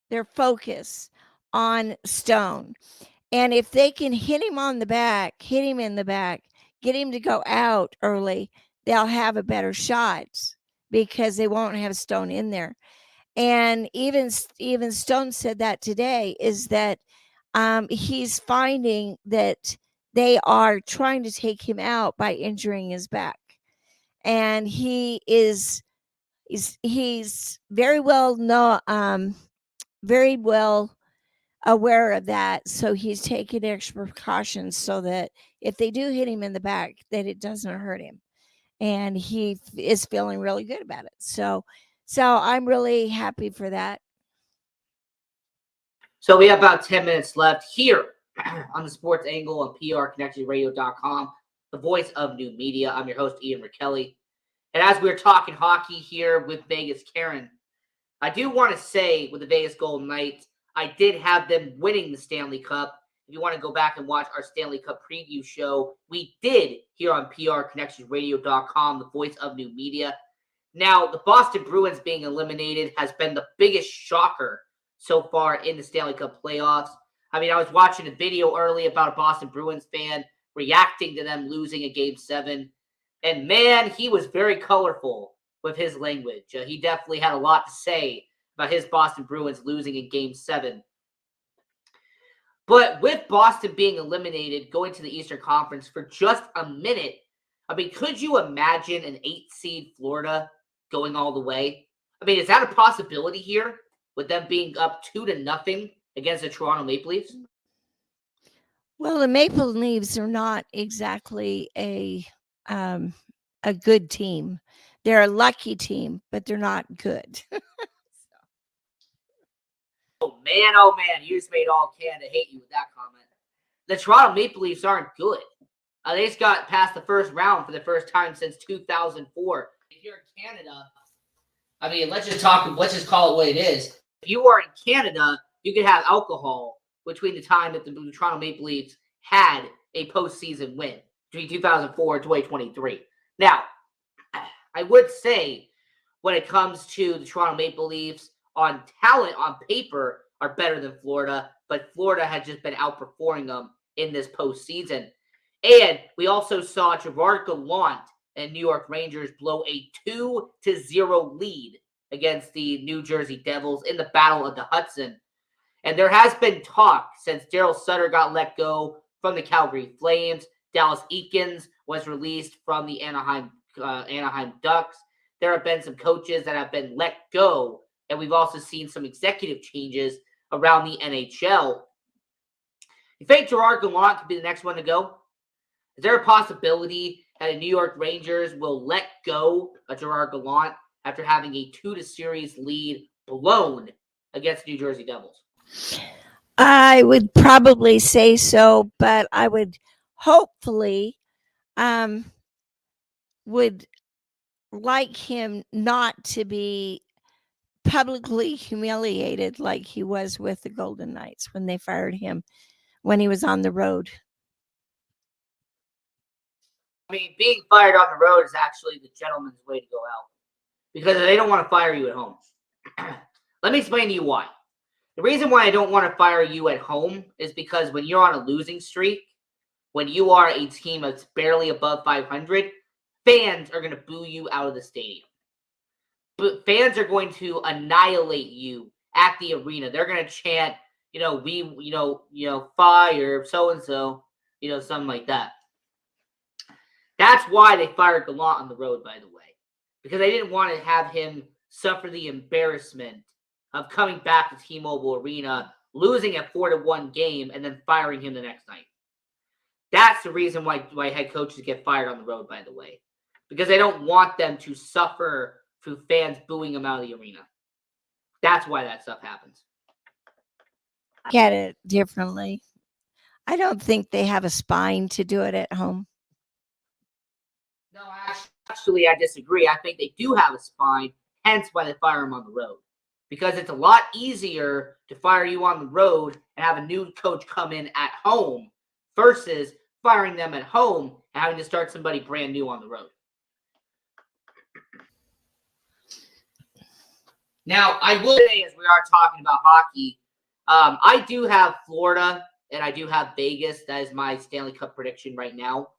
their focus on Stone. And if they can hit him in the back, get him to go out early, they'll have a better shot because they won't have Stone in there. And even Stone said that today, is that he's finding that they are trying to take him out by injuring his back. And he's very well aware of that, so he's taking extra precautions so that if they do hit him in the back, that it doesn't hurt him, and he is feeling really good about it. So I'm really happy for that. So we have about 10 minutes left here on the Sports Angle on prconnectionradio.com, the voice of new media. I'm your host, Ian Rakelli. And as we're talking hockey here with Vegas Karen, I do want to say with the Vegas Golden Knights, I did have them winning the Stanley Cup If you want to go back and watch our Stanley Cup preview show, we did here on PRConnectionsRadio.com, the voice of new media. Now, the Boston Bruins being eliminated has been the biggest shocker so far in the Stanley Cup playoffs. I mean, I was watching a video early about a Boston Bruins fan reacting to them losing a Game 7. And man, he was very colorful with his language. He definitely had a lot to say about his Boston Bruins losing in Game 7. But with Boston being eliminated, going to the Eastern Conference for just a minute, I mean, could you imagine an 8-seed Florida going all the way? I mean, is that a possibility here with them being up 2-0 against the Toronto Maple Leafs? Well, the Maple Leafs are not exactly a good team. They're a lucky team, but they're not good. Oh man, you just made all Canada hate you with that comment. The Toronto Maple Leafs aren't good. They just got past the first round for the first time since 2004. Here in Canada, I mean, let's just call it what it is. If you are in Canada, you could have alcohol between the time that the Toronto Maple Leafs had a postseason win between 2004 and 2023. Now, I would say when it comes to the Toronto Maple Leafs, on talent, on paper, are better than Florida, but Florida has just been outperforming them in this postseason. And we also saw Gerard Gallant and New York Rangers blow a 2-0 lead against the New Jersey Devils in the Battle of the Hudson. And there has been talk since Daryl Sutter got let go from the Calgary Flames. Dallas Eakins was released from the Anaheim Ducks. There have been some coaches that have been let go, and we've also seen some executive changes around the NHL. You think Gerard Gallant could be the next one to go? Is there a possibility that the New York Rangers will let go of Gerard Gallant after having a 2-0 lead blown against New Jersey Devils? I would probably say so, but I would hopefully would like him not to be publicly humiliated like he was with the Golden Knights when they fired him when he was on the road. I mean, being fired on the road is actually the gentleman's way to go out because they don't want to fire you at home. Let me explain to you why. The reason why I don't want to fire you at home is because when you're on a losing streak, when you are a team that's barely above 500, fans are going to boo you out of the stadium. But fans are going to annihilate you at the arena. They're going to chant, fire so-and-so, something like that. That's why they fired Gallant on the road, by the way, because they didn't want to have him suffer the embarrassment of coming back to T-Mobile Arena, losing a 4-1 game, and then firing him the next night. That's the reason why head coaches get fired on the road, by the way, because they don't want them to suffer through fans booing them out of the arena. That's why that stuff happens. I get it differently. I don't think they have a spine to do it at home. No, actually, I disagree. I think they do have a spine, hence why they fire them on the road. Because it's a lot easier to fire you on the road and have a new coach come in at home versus firing them at home and having to start somebody brand new on the road. Now, I will say, as we are talking about hockey, I do have Florida and I do have Vegas. That is my Stanley Cup prediction right now.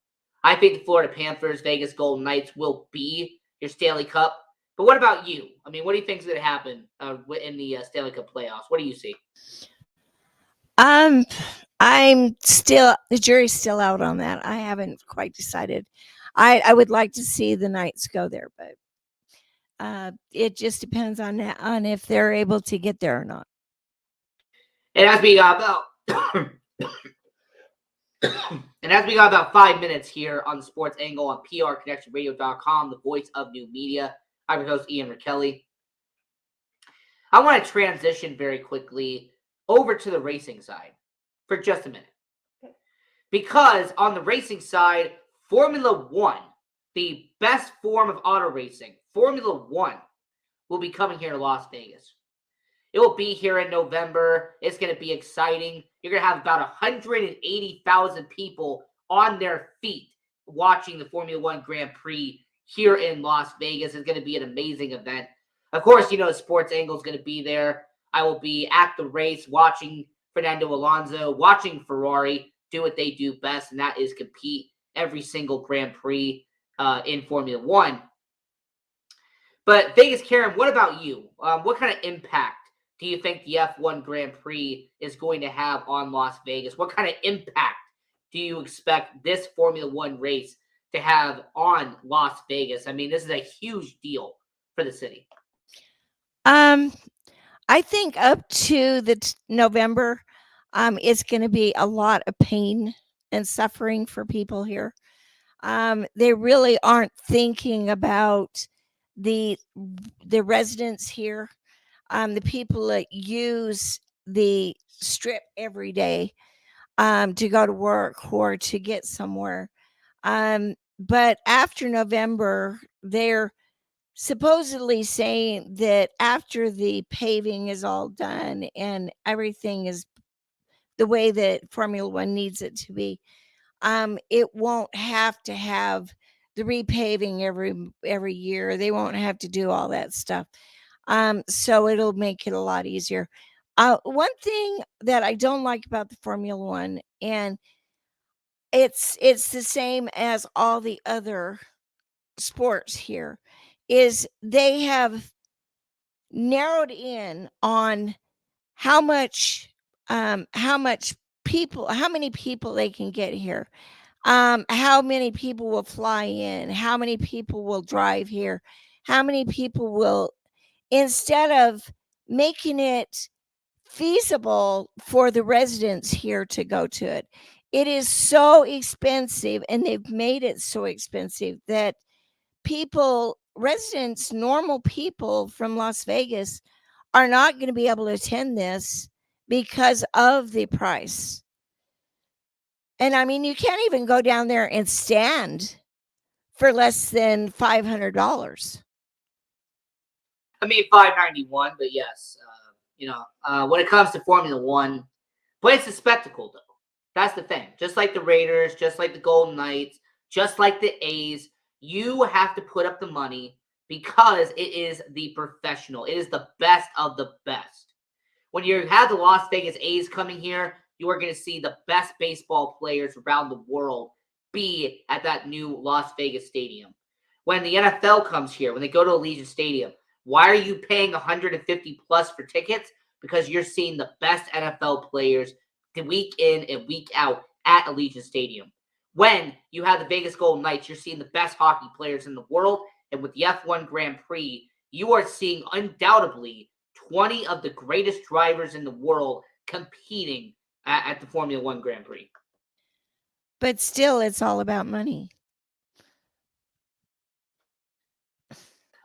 I think the Florida Panthers, Vegas Golden Knights will be your Stanley Cup. But what about you? I mean, what do you think is going to happen in the Stanley Cup playoffs? What do you see? The jury's still out on that. I haven't quite decided. I would like to see the Knights go there, but it just depends on if they're able to get there or not. And as we got about 5 minutes here on the Sports Angle on PRConnectionRadio.com, the voice of new media, I'm your host, Ian Rakelli. I want to transition very quickly over to the racing side for just a minute. Because on the racing side, Formula One, the best form of auto racing, Formula One, will be coming here to Las Vegas. It will be here in November. It's going to be exciting. you're going to have about 180,000 people on their feet watching the Formula One Grand Prix here in Las Vegas. It's going to be an amazing event. Of course, Sports Angle is going to be there. I will be at the race watching Fernando Alonso, watching Ferrari do what they do best, and that is compete every single Grand Prix in Formula One. But Vegas, Karen, what about you? What kind of impact do you think the F1 Grand Prix is going to have on Las Vegas? What kind of impact do you expect this Formula One race to have on Las Vegas? I mean, this is a huge deal for the city. I think up to November, it's going to be a lot of pain and suffering for people here. They really aren't thinking about the residents here, the people that use the strip every day to go to work or to get somewhere. But after November, they're supposedly saying that after the paving is all done and everything is the way that Formula One needs it to be, it won't have to have the repaving every year. They won't have to do all that stuff. So it'll make it a lot easier. One thing that I don't like about the Formula One, and it's the same as all the other sports here, is they have narrowed in on how many people they can get here, how many people will fly in, how many people will drive here, how many people will, instead of making it feasible for the residents here to go to it. It is so expensive, and they've made it so expensive that residents, normal people from Las Vegas are not going to be able to attend this because of the price. And I mean, you can't even go down there and stand for less than $500. I mean, $591, but yes, when it comes to Formula One, but it's a spectacle, though. That's the thing. Just like the Raiders, just like the Golden Knights, just like the A's, you have to put up the money because it is the professional. It is the best of the best. When you have the Las Vegas A's coming here, you are going to see the best baseball players around the world be at that new Las Vegas stadium. When the NFL comes here, when they go to Allegiant Stadium, why are you paying $150 plus for tickets? Because you're seeing the best NFL players week in and week out at Allegiant Stadium. When you have the Vegas Golden Knights, you're seeing the best hockey players in the world. And with the F1 Grand Prix, you are seeing undoubtedly 20 of the greatest drivers in the world competing at the Formula One Grand Prix. But still, it's all about money.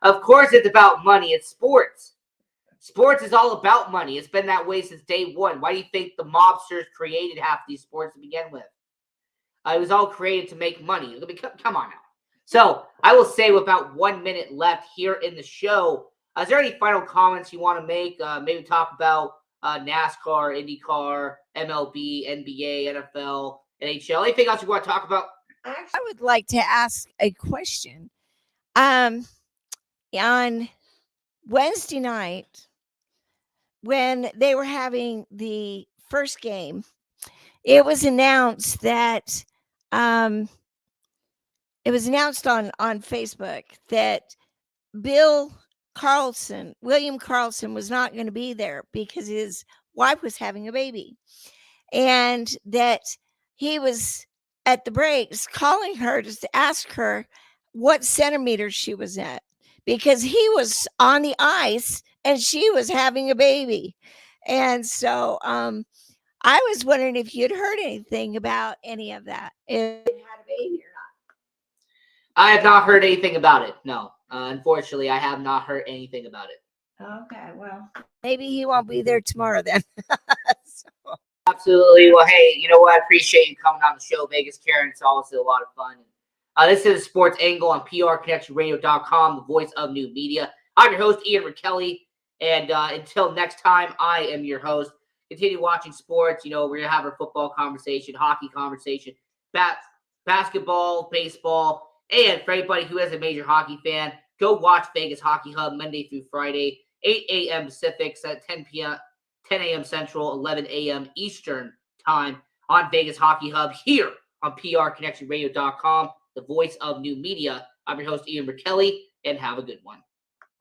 Of course, it's about money. It's sports. Sports is all about money. It's been that way since day one. Why do you think the mobsters created half these sports to begin with? It was all created to make money. Come on now. So I will say with about 1 minute left here in the show, is there any final comments you want to make? Maybe talk about NASCAR, IndyCar, MLB, NBA, NFL, NHL. Anything else you want to talk about? I would like to ask a question. On Wednesday night, when they were having the first game, it was announced that it was announced on Facebook that William Carlson was not going to be there because his wife was having a baby, and that he was at the breaks calling her just to ask her what centimeters she was at, because he was on the ice and she was having a baby. And so I was wondering if you'd heard anything about any of that, if it had a baby or not. I have not heard anything about it. No, unfortunately, I have not heard anything about it. Okay, well, maybe he won't be there tomorrow then. So. Absolutely. Well, hey, you know what? I appreciate you coming on the show, Vegas Karen. It's always a lot of fun. This is Sports Angle on PRConnectionRadio.com, the voice of new media. I'm your host, Ian Rakelli. And until next time, I am your host, continue watching sports. We're going to have our football conversation, hockey conversation, basketball, baseball. And for anybody who is a major hockey fan, go watch Vegas Hockey Hub Monday through Friday, 8 a.m. Pacific, 10 a.m. Central, 11 a.m. Eastern time on Vegas Hockey Hub here on PRConnectionRadio.com, the voice of new media. I'm your host, Ian McKelly, and have a good one.